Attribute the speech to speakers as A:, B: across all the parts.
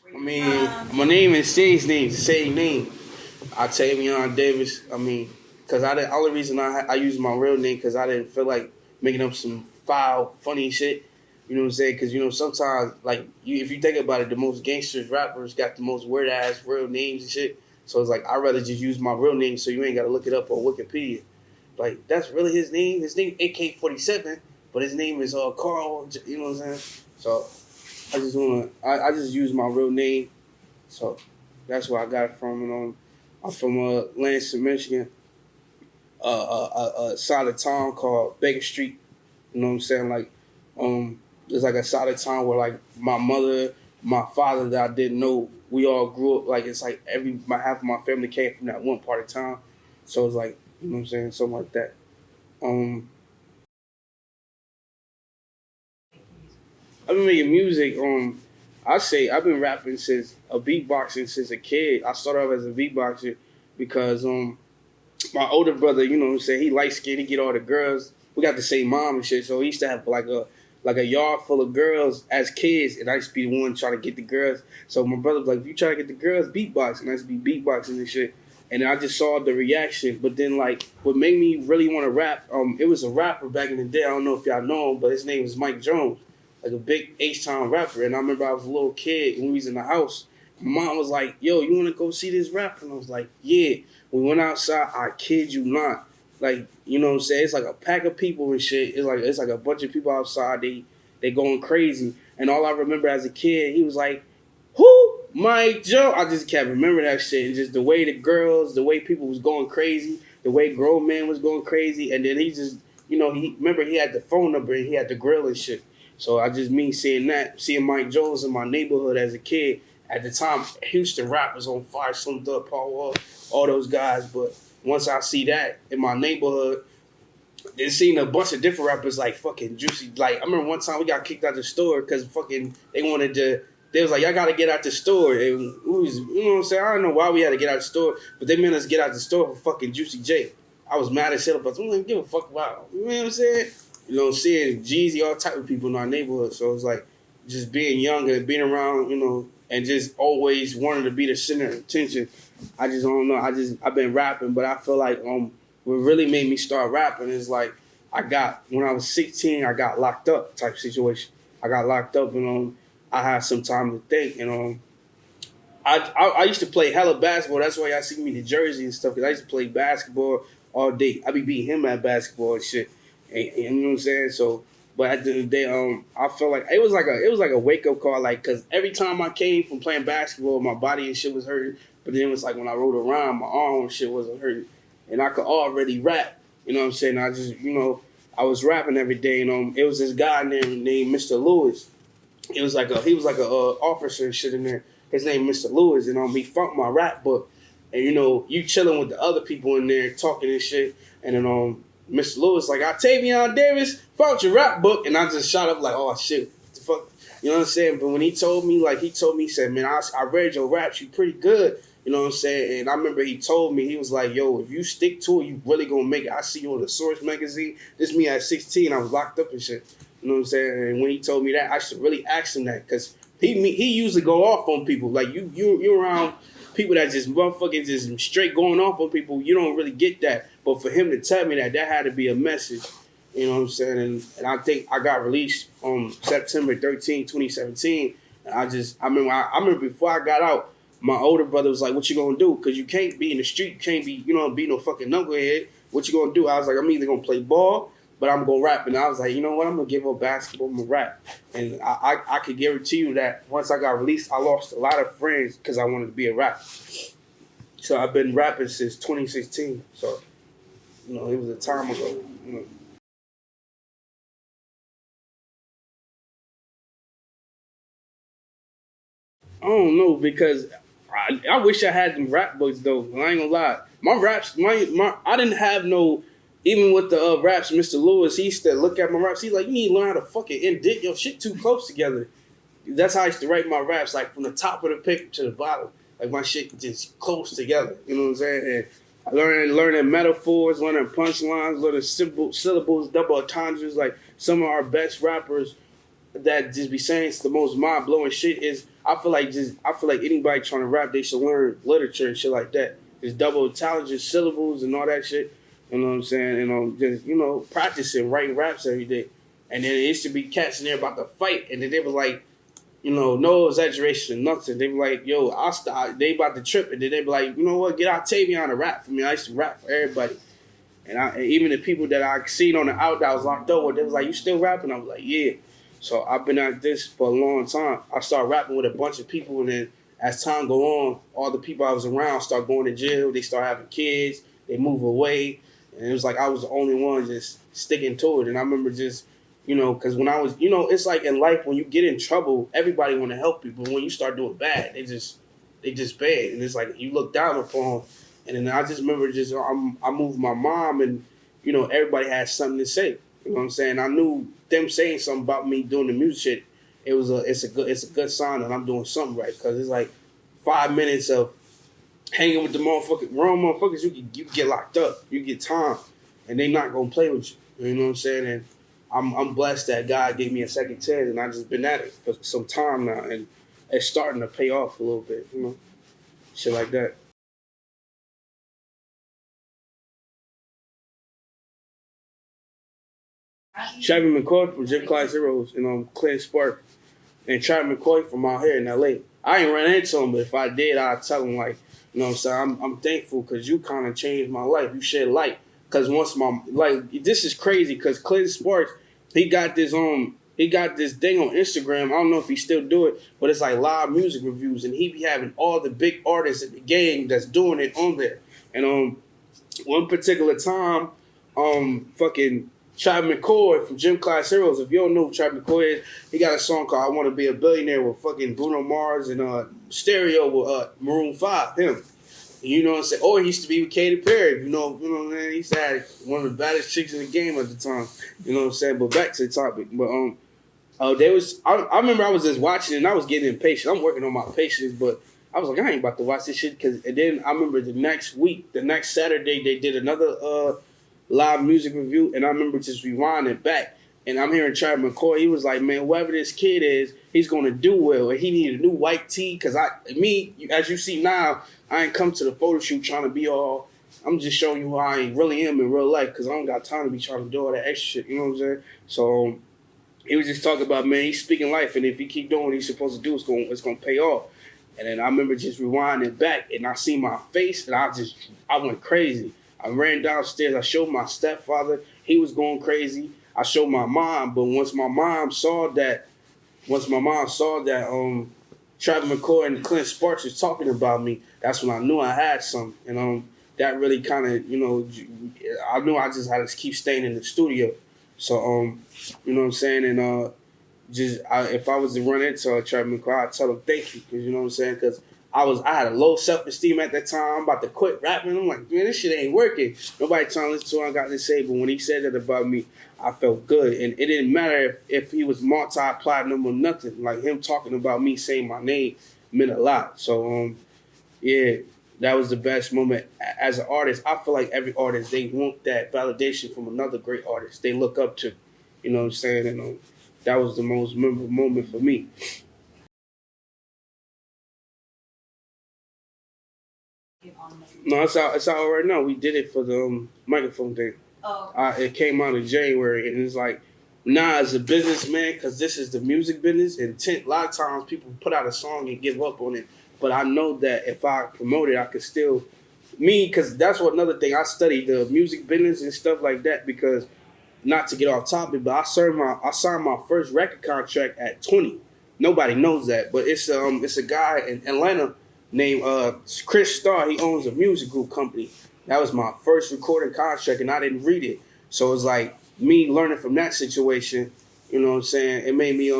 A: I mean, my name and stage name, the same name. Octavion Davis. I mean, because the only reason I use my real name because I didn't feel like making up some foul, funny shit. You know what I'm saying? Because sometimes like if you think about it, the most gangsters rappers got the most weird ass real names and shit. So it's like I'd rather just use my real name so you ain't got to look it up on Wikipedia. Like that's really his name. His name AK-47, but his name is Carl. You know what I'm saying? So I just use my real name. So that's where I got it from. I'm from Lansing, Michigan, a side of town called Baker Street. You know what I'm saying? Like, there's like a side of town where like my mother, my father that I didn't know, we all grew up. Like it's like half of my family came from that one part of town. So it's like you know what I'm saying, something like that. Um, I've been making music. I say I've been rapping since beatboxing since a kid. I started off as a beatboxer because my older brother, you know what I'm saying, he light skinned, he get all the girls. We got the same mom and shit, so he used to have like a yard full of girls as kids, and I used to be the one trying to get the girls. So my brother was like, if you try to get the girls, beatbox, and I used to be beatboxing and shit. And then I just saw the reaction, but then like what made me really want to rap, it was a rapper back in the day. I don't know if y'all know him, but his name was Mike Jones, like a big H-Town rapper. And I remember I was a little kid when we was in the house. My mom was like, yo, you want to go see this rapper? And I was like, yeah. We went outside, I kid you not. Like, you know what I'm saying? It's like a pack of people and shit. It's like a bunch of people outside. They going crazy. And all I remember as a kid, he was like, who? Mike Joe. I just can't remember that shit. And just the way the girls, the way people was going crazy, the way grown man was going crazy. And then he just, he had the phone number and he had the grill and shit. So I just mean seeing Mike Jones in my neighborhood as a kid. At the time, Houston rap was on fire, Slim Thug, Paul Wall, all those guys. But once I see that in my neighborhood, then seeing a bunch of different rappers like fucking Juicy. Like I remember one time we got kicked out the store because fucking they was like, y'all gotta get out the store. And we was, you know what I'm saying? I don't know why we had to get out the store, but they made us get out the store for fucking Juicy J. I was mad as hell, but I don't give a fuck about it. You know what I'm saying? Seeing Jeezy, all type of people in our neighborhood. So it was like just being young and being around, and just always wanting to be the center of attention. I just don't know. I've been rapping, but I feel like what really made me start rapping is like when I was 16, I got locked up type situation. I got locked up and I had some time to think and I used to play hella basketball. That's why y'all see me in the jersey and stuff because I used to play basketball all day. I be beating him at basketball and shit. And you know what I'm saying? So, but at the end of the day, I felt like it was like a wake up call, like because every time I came from playing basketball, my body and shit was hurting. But then it was like when I rode around, my arm and shit wasn't hurting, and I could already rap. You know what I'm saying? I just I was rapping every day, and it was this guy named Mr. Lewis. He was like a officer and shit in there. His name Mr. Lewis, and he funked my rap book. And you chilling with the other people in there talking and shit, and then Mr. Lewis like Octavion Davis found your rap book, and I just shot up like, oh shit, what the fuck, you know what I'm saying? But when he told me, he said, man, I read your raps, you pretty good, you know what I'm saying? And I remember he told me, he was like, yo, if you stick to it, you really gonna make it. I see you on the Source magazine. This me at 16, I was locked up and shit, you know what I'm saying? And when he told me that, I should really ask him that because he usually go off on people like you around people that just motherfucking just straight going off on people, you don't really get that. But for him to tell me that had to be a message. You know what I'm saying? And I think I got released on September 13, 2017. And I remember before I got out, my older brother was like, what you gonna do? Because you can't be in the street, you can't be, be no fucking knucklehead. What you gonna do? I was like, I'm either gonna play ball, but I'm gonna rap. And I was like, you know what? I'm gonna give up basketball, I'm gonna rap. And I could guarantee you that once I got released, I lost a lot of friends because I wanted to be a rapper. So I've been rapping since 2016. So, it was a time ago. I don't know because I wish I had them rap books though. I ain't gonna lie. My raps, I didn't have no. Even with the raps, Mr. Lewis, he used to look at my raps. He's like, you need to learn how to fucking indent your shit too close together. That's how I used to write my raps, like from the top of the paper to the bottom. Like my shit just close together. You know what I'm saying? And learning metaphors, learning punchlines, learning syllables, double entendres. Like some of our best rappers that just be saying the most mind blowing shit is I feel like anybody trying to rap, they should learn literature and shit like that. Just double intelligence, syllables, and all that shit. You know what I'm saying? And just practicing writing raps every day. And then it used to be cats in there about to fight, and then they were like, no exaggeration, nothing. They were like, yo, I'll stop. They about to trip, and then they be like, you know what? Get Octavion to rap for me. I used to rap for everybody. And even the people that I seen on the out that I was locked up with, they was like, you still rapping? I was like, yeah. So I've been at this for a long time. I started rapping with a bunch of people, and then as time go on, all the people I was around start going to jail. They start having kids. They move away. And it was like I was the only one just sticking to it. And I remember just, because when I was, it's like in life when you get in trouble, everybody want to help you. But when you start doing bad, they just bad. And it's like you look down upon. And then I just remember I moved my mom, and, everybody had something to say. You know what I'm saying? I knew them saying something about me doing the music shit. It's a good sign that I'm doing something right, because it's like 5 minutes of hanging with the wrong motherfuckers. You can get locked up, you get time, and they not gonna play with you. You know what I'm saying? And I'm blessed that God gave me a second chance, and I just been at it for some time now, and it's starting to pay off a little bit. Shit like that. Travis McCoy from Gym Class Heroes, Clint Spark, and Travis McCoy from out here in LA. I ain't run into him, but if I did, I'd tell him, like, what I'm saying? I'm thankful because you kind of changed my life. You shed light. Because this is crazy because Clint Sparks, he got this thing on Instagram. I don't know if he still do it, but it's like live music reviews, and he be having all the big artists in the game that's doing it on there. And one particular time, fucking Travis McCoy from Gym Class Heroes. If you don't know who Travis McCoy is, he got a song called "I Want to Be a Billionaire" with fucking Bruno Mars and Stereo with Maroon 5. Him. You know what I'm saying? Or he used to be with Katy Perry. You know what I'm saying? He used to have one of the baddest chicks in the game at the time. You know what I'm saying? But back to the topic. But I remember I was just watching it and I was getting impatient. I'm working on my patience, but I was like, I ain't about to watch this shit. And then I remember the next Saturday, they did another live music review, and I remember just rewinding back. And I'm hearing Travis McCoy. He was like, man, whoever this kid is, he's going to do well. And he needed a new white tee because as you see now, I ain't come to the photo shoot trying to be all, I'm just showing you who I really am in real life because I don't got time to be trying to do all that extra shit. You know what I'm saying? So he was just talking about, man, he's speaking life. And if he keep doing what he's supposed to do, it's going to pay off. And then I remember just rewinding back and I see my face and I went crazy. I ran downstairs. I showed my stepfather. He was going crazy. I showed my mom, but once my mom saw that Travis McCoy and Clint Sparks was talking about me, that's when I knew I had something. And that really kind of, I knew I just had to keep staying in the studio. So, you know what I'm saying? And if I was to run into Travis McCoy, I'd tell him thank you, because you know what I'm saying? Because I had a low self-esteem at that time. I'm about to quit rapping. I'm like, man, this shit ain't working. Nobody trying to listen to what I got to say. But when he said that about me, I felt good. And it didn't matter if he was multi-platinum or nothing. Like, him talking about me, saying my name, meant a lot. So, yeah, that was the best moment. As an artist, I feel like every artist, they want that validation from another great artist they look up to. You know what I'm saying? And that was the most memorable moment for me. No, it's out right now. We did it for the microphone thing. Oh. It came out in January, and it's like, as a businessman, because this is the music business, and a lot of times people put out a song and give up on it. But I know that if I promote it, I could still, because that's another thing. I studied the music business and stuff like that, because, not to get off topic, but I signed my first record contract at 20. Nobody knows that, but it's a guy in Atlanta named Chris Starr. He owns a music group company. That was my first recording contract, and I didn't read it. So it's like me learning from that situation. You know what I'm saying? It made me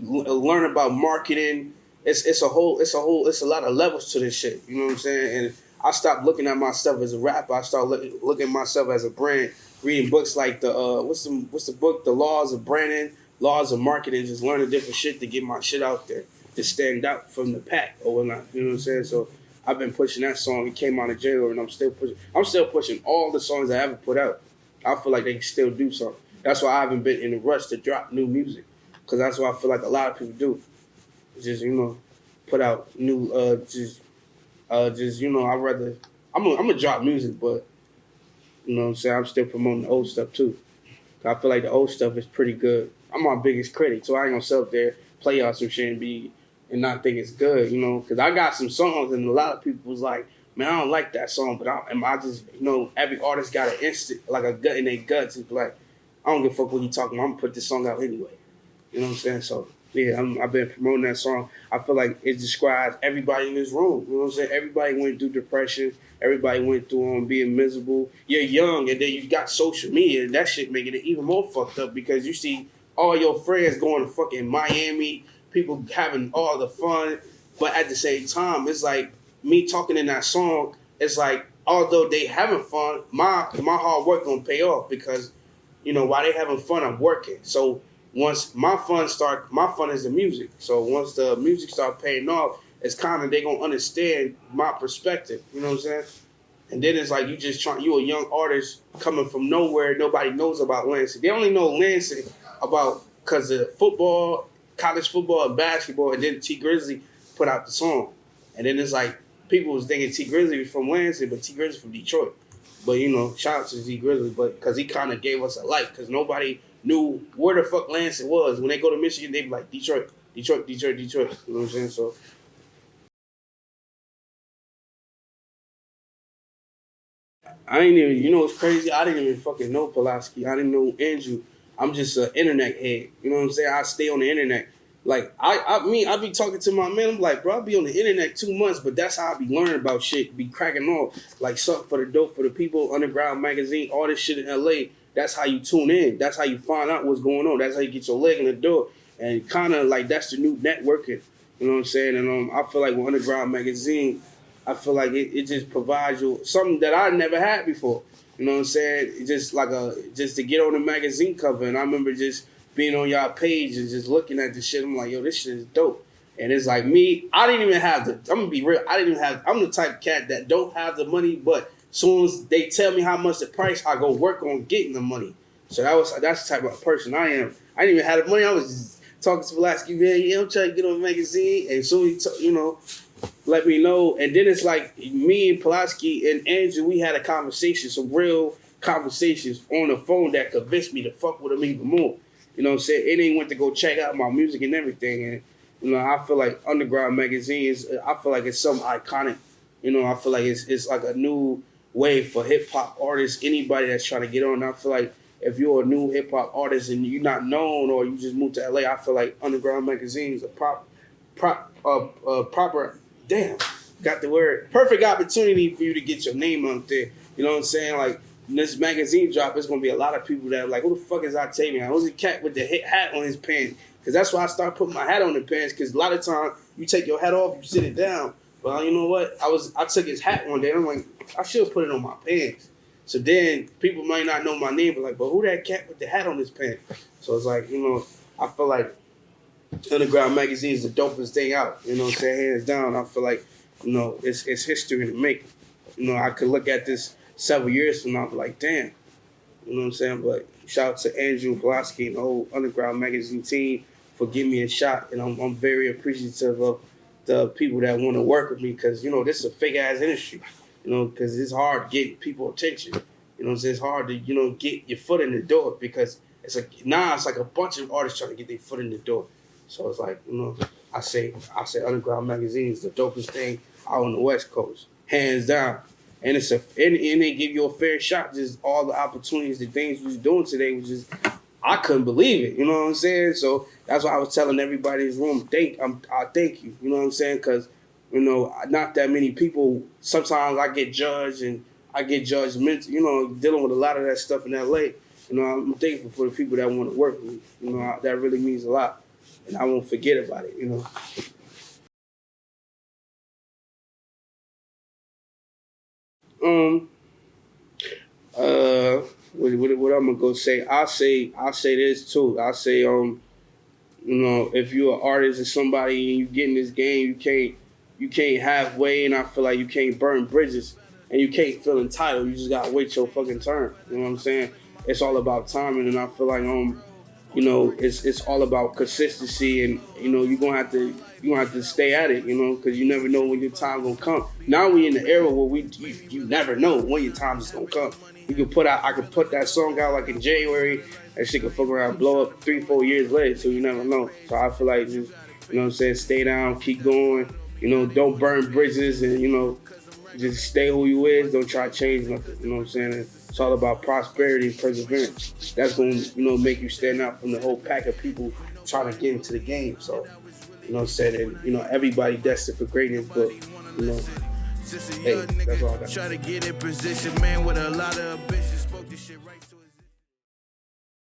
A: learn about marketing. It's a lot of levels to this shit. You know what I'm saying? And I stopped looking at myself as a rapper. I started looking at myself as a brand. Reading books like the what's the book? The Laws of Branding, Laws of Marketing. Just learning different shit to get my shit out there, to stand out from the pack or whatnot. You know what I'm saying? So I've been pushing that song. It came out in January, and I'm still pushing all the songs I ever put out. I feel like they can still do something. That's why I haven't been in a rush to drop new music, because that's what I feel like a lot of people do. just put out new just I rather I'm gonna drop music, but you know what I'm saying, I'm still promoting the old stuff too. I feel like the old stuff is pretty good. I'm my biggest critic, so I ain't gonna sit up there, play y'all some shit and not think it's good, because I got some songs and a lot of people was like, man, I don't like that song, but I just, every artist got an instant, like a gut in their guts. It's like, I don't give a fuck what you talking about. I'm gonna put this song out anyway. You know what I'm saying? So yeah, I've been promoting that song. I feel like it describes everybody in this room. You know what I'm saying? Everybody went through depression. Everybody went through being miserable. You're young, and then you got social media, and that shit making it even more fucked up because you see all your friends going to fucking Miami, people having all the fun, but at the same time, it's like me talking in that song. It's like although they having fun, my hard work gonna pay off because while they having fun, I'm working. So once my fun is the music. So once the music start paying off, it's kind of they gonna understand my perspective. You know what I'm saying? And then it's like you a young artist coming from nowhere. Nobody knows about Lansing. They only know Lansing about because of football, college football, and basketball. And then T Grizzly put out the song. And then it's like people was thinking T Grizzly was from Lansing, but T Grizzly from Detroit. But shout out to T Grizzly, but because he kind of gave us a light, because nobody knew where the fuck Lansing was. When they go to Michigan, they be like Detroit, Detroit, Detroit, Detroit. You know what I'm saying? So I ain't even, what's crazy? I didn't even fucking know Pulaski. I didn't know Andrew. I'm just an internet head. You know what I'm saying? I stay on the internet. Like, I be talking to my man. I'm like, bro, I be on the internet 2 months, but that's how I be learning about shit, be cracking off. Like, something for the dope, for the people, Underground Magazine, all this shit in LA. That's how you tune in. That's how you find out what's going on. That's how you get your leg in the door. And kind of like, that's the new networking. You know what I'm saying? And I feel like with Underground Magazine, I feel like it just provides you something that I never had before. You know what I'm saying? It's just like just to get on the magazine cover. And I remember just being on y'all page and just looking at the shit. I'm like, yo, this shit is dope. And it's like me, I didn't even have I'm gonna be real, I'm the type of cat that don't have the money, but as soon as they tell me how much the price, I go work on getting the money. So that's the type of person I am. I didn't even have the money. I was just talking to Velasquez, man, yeah, I'm trying to get on the magazine. And so he, let me know. And then it's like me and Pulaski and Andrew, we had a conversation, some real conversations on the phone that convinced me to fuck with him even more. You know what I'm saying? And then went to go check out my music and everything. And, I feel like Underground Magazine I feel like it's something iconic. I feel like it's like a new way for hip-hop artists, anybody that's trying to get on. I feel like if you're a new hip-hop artist and you're not known or you just moved to LA, I feel like Underground Magazine is a proper, damn, got the word, perfect opportunity for you to get your name out there. You know what I'm saying? Like, when this magazine drop, it's going to be a lot of people that are like, who the fuck is Octavion? Who's the cat with the hat on his pants? Because that's why I started putting my hat on the pants, because a lot of times you take your hat off, you sit it down. Well, you know what? I took his hat one day, and I'm like, I should have put it on my pants. So then people might not know my name, but like, but who that cat with the hat on his pants? So it's like, I feel like Underground Magazine is the dopest thing out. You know what I'm saying? Hands down. I feel like, it's history to make. I could look at this several years from now and be like, damn. You know what I'm saying? But shout out to Andrew Pulaski and the whole Underground Magazine team for giving me a shot. And I'm very appreciative of the people that want to work with me because, this is a fake-ass industry. Because it's hard to get people attention. It's hard to, get your foot in the door because it's like a bunch of artists trying to get their foot in the door. So it's like, I say Underground Magazine is the dopest thing out on the West Coast, hands down. And and they give you a fair shot. Just all the opportunities, the things we was doing today was just, I couldn't believe it. You know what I'm saying? So that's why I was telling everybody in this room, I thank you. You know what I'm saying? Because not that many people. Sometimes I get judged and I get judgmental. Dealing with a lot of that stuff in LA. I'm thankful for the people that want to work with me. That really means a lot. And I won't forget about it, What I'm gonna go say? I say this too. I say, if you're an artist or somebody and you get in this game, you can't halfway, and I feel like you can't burn bridges and you can't feel entitled. You just gotta wait your fucking turn. You know what I'm saying? It's all about timing, and I feel like it's all about consistency, and you're gonna have to you gonna have to stay at it, you know, because you never know when your time gonna come. Now we in the era where you never know when your time is gonna come. I could put that song out like in January, that shit could fuck around, blow up 3-4 years later, so you never know. So I feel like just, you know what I'm saying, stay down, keep going, you know, don't burn bridges, and you know, just stay who you is. Don't try to change nothing. You know what I'm saying? It's all about prosperity and perseverance. That's going to, you know, make you stand out from the whole pack of people trying to get into the game. So, you know what I'm saying? And, you know, everybody destined for greatness, but, you know, hey, that's all I got. Try to get in position, man, with a lot of ambition. Spoke this shit right to